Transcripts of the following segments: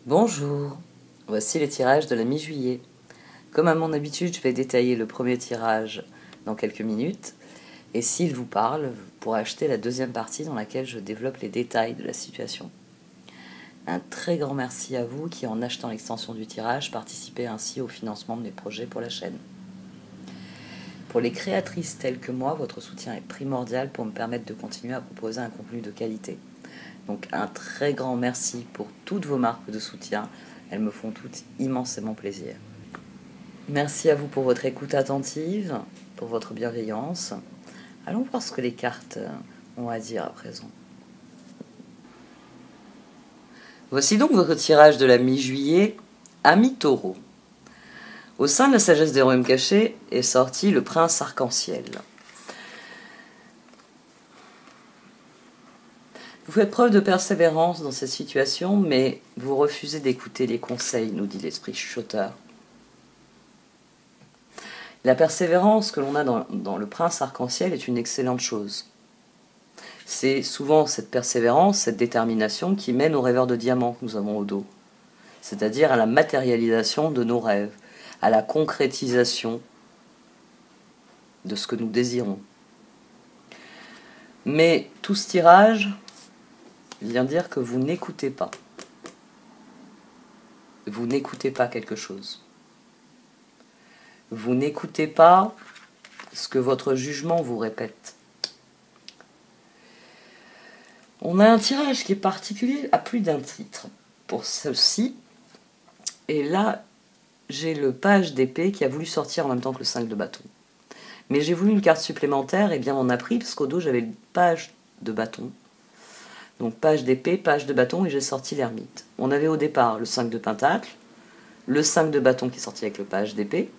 Bonjour, voici les tirages de la mi-juillet. Comme à mon habitude, je vais détailler le premier tirage dans quelques minutes. Et s'il vous parle, vous pourrez acheter la deuxième partie dans laquelle je développe les détails de la situation. Un très grand merci à vous qui, en achetant l'extension du tirage, participez ainsi au financement de mes projets pour la chaîne. Pour les créatrices telles que moi, votre soutien est primordial pour me permettre de continuer à proposer un contenu de qualité. Donc un très grand merci pour toutes vos marques de soutien. Elles me font toutes immensément plaisir. Merci à vous pour votre écoute attentive, pour votre bienveillance. Allons voir ce que les cartes ont à dire à présent. Voici donc votre tirage de la mi-juillet, Ami Taureau. Au sein de la sagesse des royaumes cachés est sorti le prince arc-en-ciel. Vous faites preuve de persévérance dans cette situation, mais vous refusez d'écouter les conseils, nous dit l'esprit chuchoteur. La persévérance que l'on a dans le prince arc-en-ciel est une excellente chose. C'est souvent cette persévérance, cette détermination qui mène aux rêveurs de diamants que nous avons au dos, c'est-à-dire à la matérialisation de nos rêves, à la concrétisation de ce que nous désirons. Mais tout ce tirage vient dire que vous n'écoutez pas. Vous n'écoutez pas quelque chose. Vous n'écoutez pas ce que votre jugement vous répète. On a un tirage qui est particulier à plus d'un titre pour ceci. Et là, j'ai le page d'épée qui a voulu sortir en même temps que le 5 de bâton. Mais j'ai voulu une carte supplémentaire, et bien on a pris, parce qu'au dos j'avais le page de bâton. Donc page d'épée, page de bâton, et j'ai sorti l'ermite. On avait au départ le 5 de pentacle, le 5 de bâton qui est sorti avec le page d'épée,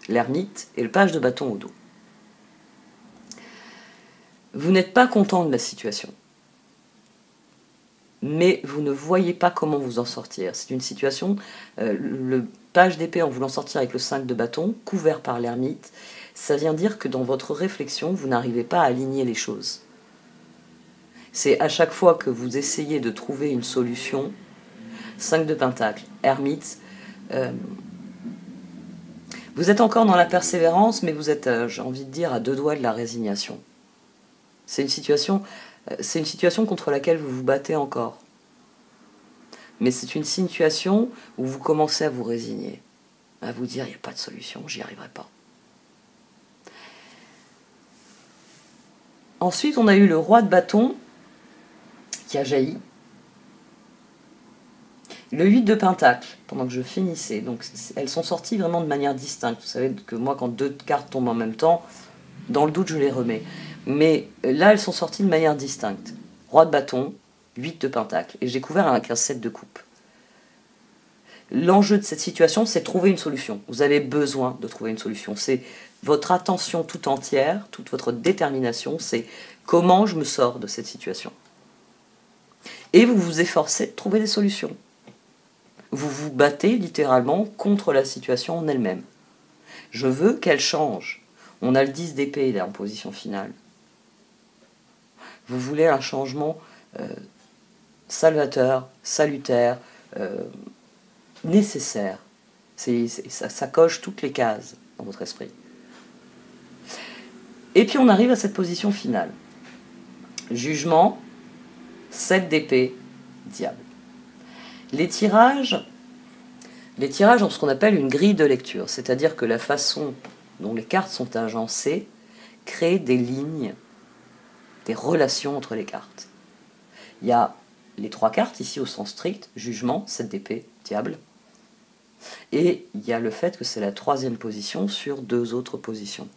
l'ermite et le page de bâton au dos. Vous n'êtes pas content de la situation, mais vous ne voyez pas comment vous en sortir. C'est une situation, le page d'épée en voulant sortir avec le 5 de bâton, couvert par l'ermite, ça vient dire que dans votre réflexion, vous n'arrivez pas à aligner les choses. C'est à chaque fois que vous essayez de trouver une solution, 5 de pentacle, ermite, vous êtes encore dans la persévérance, mais vous êtes, j'ai envie de dire, à deux doigts de la résignation. C'est une situation contre laquelle vous vous battez encore. Mais c'est une situation où vous commencez à vous résigner, à vous dire, il n'y a pas de solution, j'y arriverai pas. Ensuite, on a eu le roi de bâton qui a jailli. Le 8 de pentacle, pendant que je finissais. Donc, elles sont sorties vraiment de manière distincte. Vous savez que moi, quand deux cartes tombent en même temps, dans le doute, je les remets. Mais là, elles sont sorties de manière distincte. Roi de bâton, 8 de pentacle. Et j'ai couvert avec un 7 de coupe. L'enjeu de cette situation, c'est trouver une solution. Vous avez besoin de trouver une solution. C'est votre attention tout entière, toute votre détermination, c'est comment je me sors de cette situation. Et vous vous efforcez de trouver des solutions. Vous vous battez littéralement contre la situation en elle-même. Je veux qu'elle change. On a le 10 d'épée là en position finale. Vous voulez un changement salvateur, salutaire, nécessaire. Ça coche toutes les cases dans votre esprit. Et puis on arrive à cette position finale. Jugement, 7 d'épée, diable. Les tirages ont ce qu'on appelle une grille de lecture, c'est-à-dire que la façon dont les cartes sont agencées crée des lignes, des relations entre les cartes. Il y a les trois cartes ici au sens strict, jugement, 7 d'épée, diable, et il y a le fait que c'est la troisième position sur deux autres positions.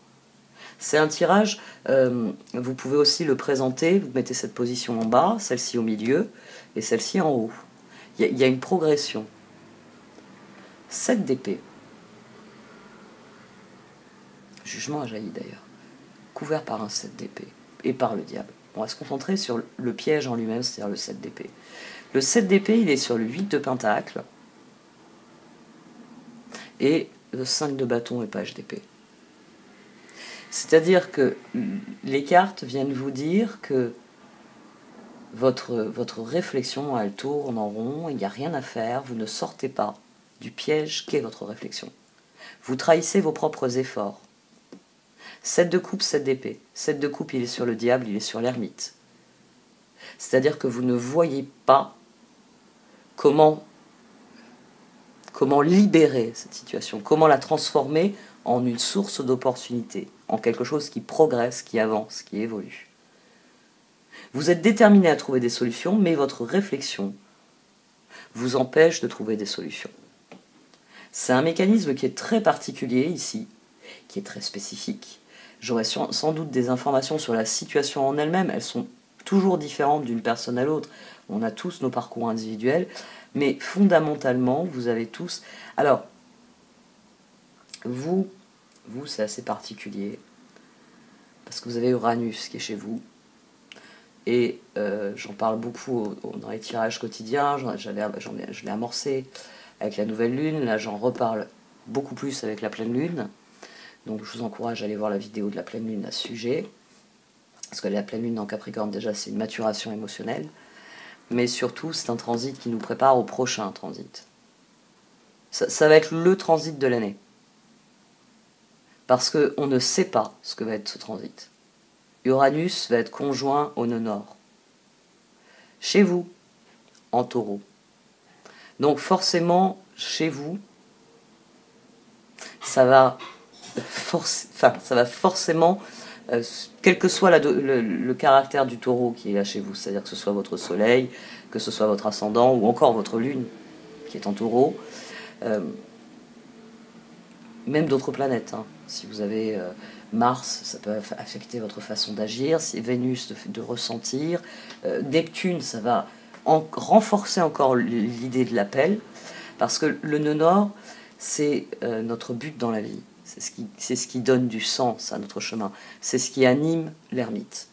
C'est un tirage, vous pouvez aussi le présenter, vous mettez cette position en bas, celle-ci au milieu, et celle-ci en haut. Il y a une progression. 7 d'épée. Jugement a jailli d'ailleurs. Couvert par un 7 d'épée. Et par le diable. On va se concentrer sur le piège en lui-même, c'est-à-dire le 7 d'épée. Le 7 d'épée, il est sur le 8 de pentacle. Et le 5 de bâton et page d'épée. C'est-à-dire que les cartes viennent vous dire que Votre réflexion, elle tourne en rond, il n'y a rien à faire, vous ne sortez pas du piège qu'est votre réflexion. Vous trahissez vos propres efforts. 7 de coupe, 7 d'épée. 7 de coupe, il est sur le diable, il est sur l'ermite. C'est-à-dire que vous ne voyez pas comment libérer cette situation, comment la transformer en une source d'opportunité, en quelque chose qui progresse, qui avance, qui évolue. Vous êtes déterminé à trouver des solutions, mais votre réflexion vous empêche de trouver des solutions. C'est un mécanisme qui est très particulier ici, qui est très spécifique. J'aurai sans doute des informations sur la situation en elle-même, elles sont toujours différentes d'une personne à l'autre. On a tous nos parcours individuels, mais fondamentalement, vous avez tous... Alors, vous c'est assez particulier, parce que vous avez Uranus qui est chez vous, et j'en parle beaucoup dans les tirages quotidiens, je l'ai amorcé avec la nouvelle lune, là j'en reparle beaucoup plus avec la pleine lune, donc je vous encourage à aller voir la vidéo de la pleine lune à ce sujet, parce que la pleine lune en Capricorne déjà c'est une maturation émotionnelle, mais surtout c'est un transit qui nous prépare au prochain transit. Ça va être le transit de l'année, parce qu'on ne sait pas ce que va être ce transit. Uranus va être conjoint au nœud nord, chez vous, en Taureau. Donc forcément, chez vous, ça va forcément, quel que soit le caractère du Taureau qui est là chez vous, c'est-à-dire que ce soit votre soleil, que ce soit votre ascendant, ou encore votre lune qui est en Taureau, même d'autres planètes, hein. Si vous avez Mars, ça peut affecter votre façon d'agir, si Vénus de ressentir, Neptune, ça va renforcer encore l'idée de l'appel, parce que le nœud nord, c'est notre but dans la vie, c'est ce qui donne du sens à notre chemin, c'est ce qui anime l'ermite.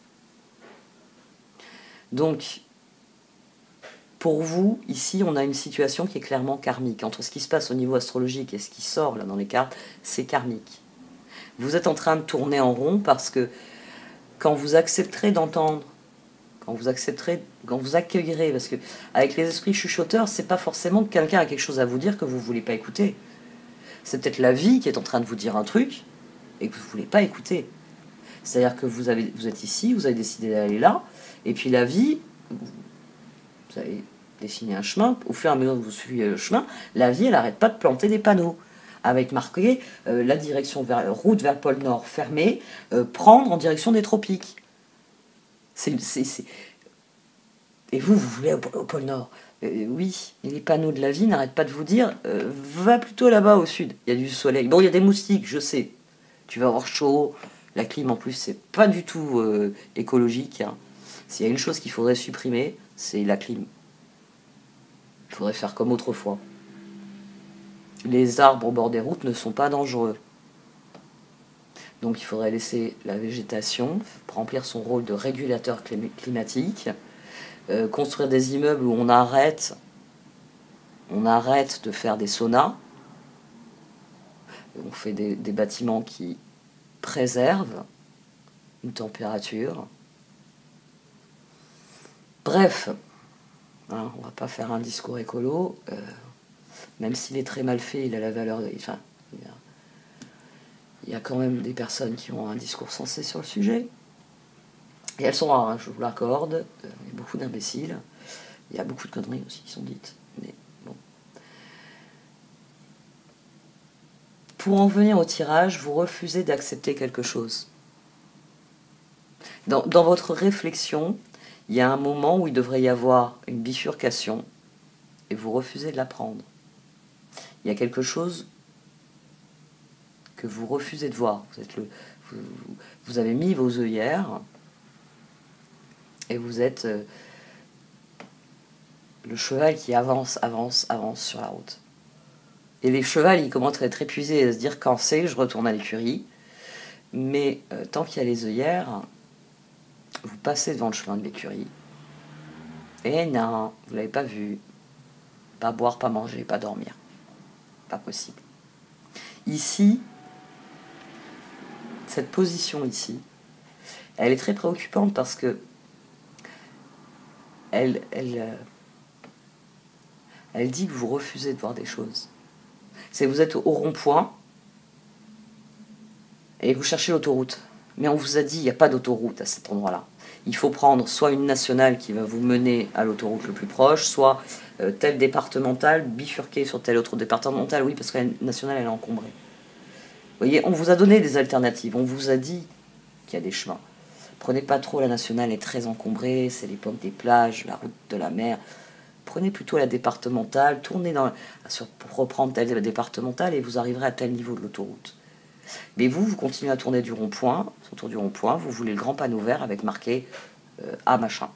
Donc, pour vous, ici, on a une situation qui est clairement karmique. Entre ce qui se passe au niveau astrologique et ce qui sort là dans les cartes, c'est karmique. Vous êtes en train de tourner en rond parce que quand vous accepterez d'entendre, quand vous accueillerez, parce que avec les esprits chuchoteurs, c'est pas forcément que quelqu'un a quelque chose à vous dire que vous voulez pas écouter. C'est peut-être la vie qui est en train de vous dire un truc et que vous voulez pas écouter. C'est-à-dire que vous êtes ici, vous avez décidé d'aller là, et puis la vie, vous avez dessiné un chemin, au fur et à mesure que vous suivez le chemin, la vie, elle n'arrête pas de planter des panneaux, avec marqué la direction route vers le pôle Nord fermée, prendre en direction des tropiques. Et vous voulez au pôle Nord. Oui, et les panneaux de la vie n'arrêtent pas de vous dire va plutôt là-bas au sud, il y a du soleil. Bon, il y a des moustiques, je sais, tu vas avoir chaud, la clim en plus, c'est pas du tout écologique, hein. S'il y a une chose qu'il faudrait supprimer, c'est la clim. Il faudrait faire comme autrefois. Les arbres au bord des routes ne sont pas dangereux. Donc il faudrait laisser la végétation remplir son rôle de régulateur climatique, construire des immeubles où on arrête de faire des saunas, on fait des bâtiments qui préservent une température. Bref, hein, on va pas faire un discours écolo, même s'il est très mal fait, il a la valeur de... Enfin, il y a quand même des personnes qui ont un discours sensé sur le sujet. Et elles sont rares, hein, je vous l'accorde. Il y a beaucoup d'imbéciles. Il y a beaucoup de conneries aussi qui sont dites. Mais bon. Pour en venir au tirage, vous refusez d'accepter quelque chose. Dans votre réflexion, il y a un moment où il devrait y avoir une bifurcation et vous refusez de la prendre. Il y a quelque chose que vous refusez de voir. Vous avez mis vos œillères et vous êtes le cheval qui avance sur la route. Et les chevals, ils commencent à être épuisés et à se dire quand c'est, je retourne à l'écurie. Mais tant qu'il y a les œillères, vous passez devant le chemin de l'écurie. Et non, vous ne l'avez pas vu. Pas boire, pas manger, pas dormir. Pas possible. Ici, cette position ici, elle est très préoccupante parce que elle dit que vous refusez de voir des choses. C'est que vous êtes au rond-point et vous cherchez l'autoroute. Mais on vous a dit, il n'y a pas d'autoroute à cet endroit-là. Il faut prendre soit une nationale qui va vous mener à l'autoroute le plus proche, soit telle départementale, bifurquée sur telle autre départementale. Oui, parce que la nationale, elle est encombrée. Vous voyez, on vous a donné des alternatives. On vous a dit qu'il y a des chemins. Prenez pas trop la nationale, elle est très encombrée. C'est l'époque des plages, la route de la mer. Prenez plutôt la départementale, tournez pour reprendre telle départementale et vous arriverez à tel niveau de l'autoroute. Mais vous continuez à tourner du rond-point, autour du rond-point, vous voulez le grand panneau vert avec marqué A machin.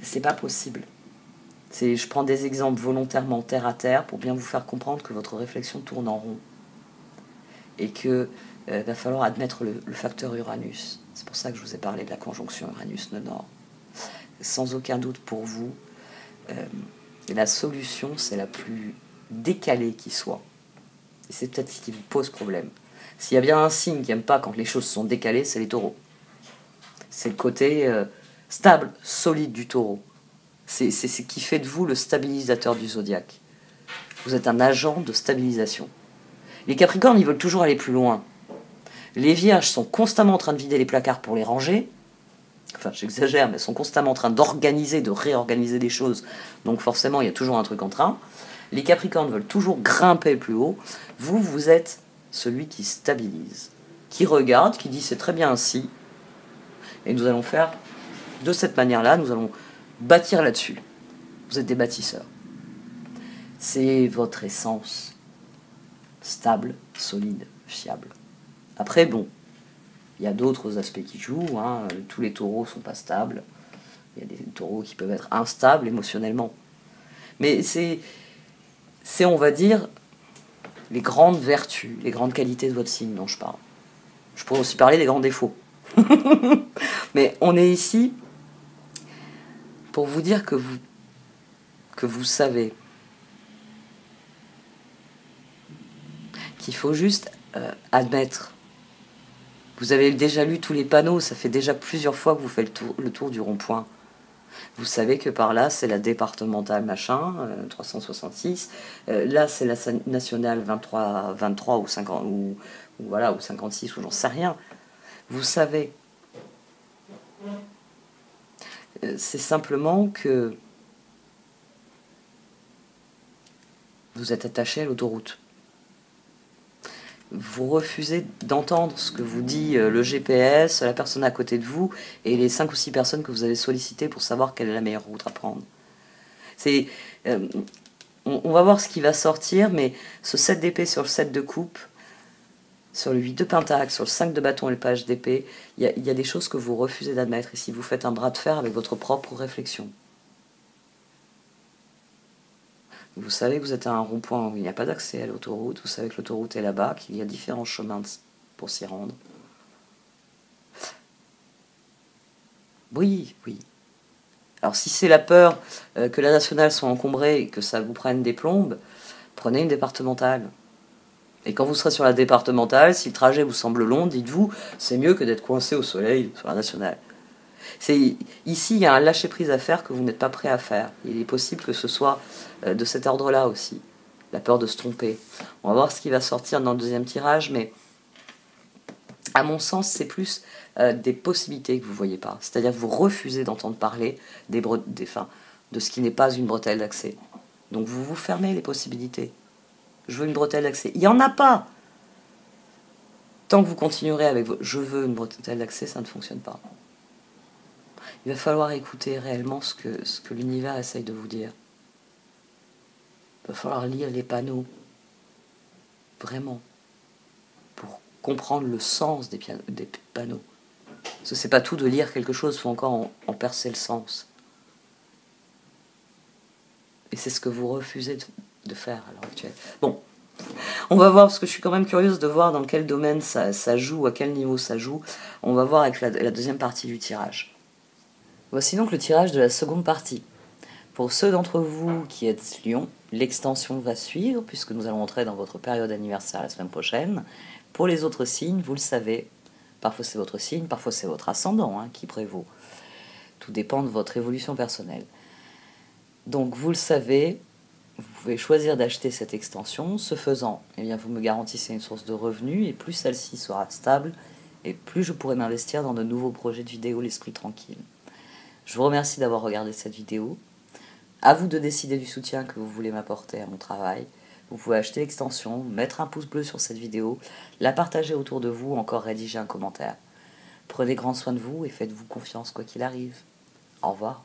C'est pas possible. Je prends des exemples volontairement terre à terre pour bien vous faire comprendre que votre réflexion tourne en rond. Et que va falloir admettre le facteur Uranus. C'est pour ça que je vous ai parlé de la conjonction Uranus-Nord. Sans aucun doute pour vous, la solution, c'est la plus décalée qui soit. Et c'est peut-être ce qui vous pose problème. S'il y a bien un signe qui n'aime pas quand les choses sont décalées, c'est les taureaux. C'est le côté stable, solide du taureau. C'est ce qui fait de vous le stabilisateur du zodiaque. Vous êtes un agent de stabilisation. Les Capricornes, ils veulent toujours aller plus loin. Les Vierges sont constamment en train de vider les placards pour les ranger. Enfin, j'exagère, mais sont constamment en train d'organiser, de réorganiser des choses. Donc forcément, il y a toujours un truc en train. Les Capricornes veulent toujours grimper plus haut. Vous êtes celui qui stabilise, qui regarde, qui dit c'est très bien ainsi. Et nous allons faire de cette manière-là, nous allons bâtir là-dessus. Vous êtes des bâtisseurs. C'est votre essence. Stable, solide, fiable. Après, bon, il y a d'autres aspects qui jouent. Tous les taureaux ne sont pas stables. Il y a des taureaux qui peuvent être instables émotionnellement. Mais c'est, on va dire, les grandes vertus, les grandes qualités de votre signe dont je parle. Je pourrais aussi parler des grands défauts. Mais on est ici pour vous dire que vous savez qu'il faut juste admettre. Vous avez déjà lu tous les panneaux, ça fait déjà plusieurs fois que vous faites le tour du rond-point. Vous savez que par là, c'est la départementale machin, 366. Là, c'est la nationale 23 ou 50, ou 56, ou j'en sais rien. Vous savez. C'est simplement que vous êtes attaché à l'autoroute. Vous refusez d'entendre ce que vous dit le GPS, la personne à côté de vous et les 5 ou 6 personnes que vous avez sollicitées pour savoir quelle est la meilleure route à prendre. On va voir ce qui va sortir, mais ce 7 d'épée sur le 7 de coupe, sur le 8 de pentacle, sur le 5 de bâton et le page d'épée, il y a des choses que vous refusez d'admettre ici. Vous faites un bras de fer avec votre propre réflexion. Vous savez que vous êtes à un rond-point où il n'y a pas d'accès à l'autoroute. Vous savez que l'autoroute est là-bas, qu'il y a différents chemins pour s'y rendre. Oui. Alors si c'est la peur que la nationale soit encombrée et que ça vous prenne des plombes, prenez une départementale. Et quand vous serez sur la départementale, si le trajet vous semble long, dites-vous, c'est mieux que d'être coincé au soleil sur la nationale. Ici, il y a un lâcher-prise à faire que vous n'êtes pas prêt à faire. Il est possible que ce soit de cet ordre-là aussi. La peur de se tromper. On va voir ce qui va sortir dans le deuxième tirage, mais à mon sens, c'est plus des possibilités que vous ne voyez pas. C'est-à-dire que vous refusez d'entendre parler de ce qui n'est pas une bretelle d'accès. Donc vous vous fermez les possibilités. Je veux une bretelle d'accès. Il n'y en a pas. Tant que vous continuerez avec je veux une bretelle d'accès, ça ne fonctionne pas. Il va falloir écouter réellement ce que l'univers essaye de vous dire. Il va falloir lire les panneaux. Vraiment. Pour comprendre le sens des panneaux. Parce que c'est pas tout de lire quelque chose, il faut encore en percer le sens. Et c'est ce que vous refusez de faire à l'heure actuelle. Bon, on va voir, parce que je suis quand même curieuse de voir dans quel domaine ça joue, à quel niveau ça joue. On va voir avec la deuxième partie du tirage. Voici donc le tirage de la seconde partie. Pour ceux d'entre vous qui êtes Lion, l'extension va suivre, puisque nous allons entrer dans votre période anniversaire la semaine prochaine. Pour les autres signes, vous le savez, parfois c'est votre signe, parfois c'est votre ascendant qui prévaut. Tout dépend de votre évolution personnelle. Donc vous le savez, vous pouvez choisir d'acheter cette extension. Ce faisant, eh bien, vous me garantissez une source de revenus et plus celle-ci sera stable et plus je pourrai m'investir dans de nouveaux projets de vidéo l'esprit tranquille. Je vous remercie d'avoir regardé cette vidéo. À vous de décider du soutien que vous voulez m'apporter à mon travail. Vous pouvez acheter l'extension, mettre un pouce bleu sur cette vidéo, la partager autour de vous ou encore rédiger un commentaire. Prenez grand soin de vous et faites-vous confiance quoi qu'il arrive. Au revoir.